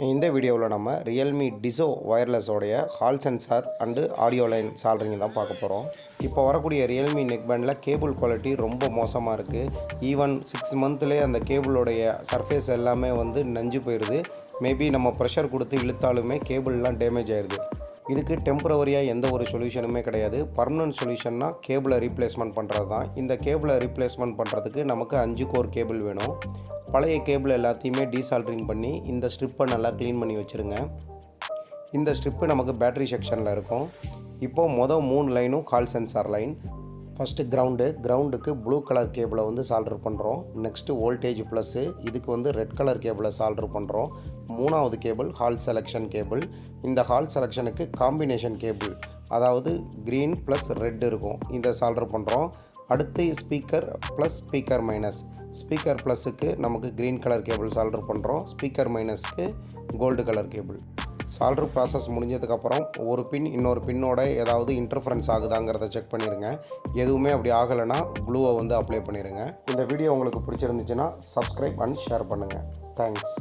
இந்த வீடியோவில் நம்ம Realme Dizo ஒயர்லெஸோடைய Hall sensor and audio line soldering தான் பார்க்க போகிறோம். இப்போ வரக்கூடிய Realme Neckbandல கேபிள் குவாலிட்டி ரொம்ப மோசமாக இருக்குது. ஈவன் 6 மந்த்லேயே அந்த கேபிளோடைய சர்ஃபேஸ் எல்லாமே நஞ்சு போயிடுது. மேபி நம்ம ப்ரெஷர் கொடுத்து இழுத்தாலுமே கேபிள்லாம் டேமேஜ் ஆயிடுது. இதுக்கு டெம்பரவரியாக எந்த ஒரு சொல்யூஷனுமே கிடையாது. பர்மனன்ட் சொல்யூஷன்னா கேபிளை ரீப்ளேஸ்மெண்ட் பண்ணுறது தான். இந்த கேபிளை ரீப்ளேஸ்மெண்ட் பண்ணுறதுக்கு நமக்கு 5 கோர் கேபிள் வேணும். பழைய கேபிள் எல்லாத்தையுமே டீசால்ட்ரிங் பண்ணி இந்த ஸ்ட்ரிப்பை நல்லா க்ளீன் பண்ணி வச்சுருங்க. இந்த ஸ்ட்ரிப்பு நமக்கு பேட்டரி செக்ஷனில் இருக்கும். இப்போது மொதல் 3 லைனும் ஹால் சென்சார் லைன். ஃபஸ்ட்டு கிரவுண்டுக்கு ப்ளூ கலர் கேபிளை சால்டர் பண்ணுறோம். நெக்ஸ்ட்டு வோல்டேஜ் ப்ளஸ்ஸு, இதுக்கு ரெட் கலர் கேபிளை சால்டர் பண்ணுறோம். 3வது கேபிள் ஹால் செலெக்ஷன் கேபிள். இந்த ஹால் செலெக்ஷனுக்கு காம்பினேஷன் கேபிள், அதாவது க்ரீன் ப்ளஸ் ரெட் இருக்கும், இந்த சால்டர் பண்ணுறோம். அடுத்து speaker plus speaker minus. Speaker ப்ளஸுக்கு நமக்கு க்ரீன் கலர் கேபிள் சால்டர் பண்ணுறோம். ஸ்பீக்கர் மைனஸ்க்கு gold colour cable. Solder process முடிஞ்சதுக்கப்புறம் ஒரு பின் இன்னொரு பின்னோட ஏதாவது இன்டர்ஃபரன்ஸ் ஆகுதாங்கிறத செக் பண்ணிடுங்க. எதுவுமே அப்படி ஆகலைன்னா க்ளூவை அப்ளை பண்ணிடுங்க. இந்த வீடியோ உங்களுக்கு பிடிச்சிருந்துச்சுன்னா சப்ஸ்கிரைப் அண்ட் ஷேர் பண்ணுங்கள். தேங்க்ஸ்.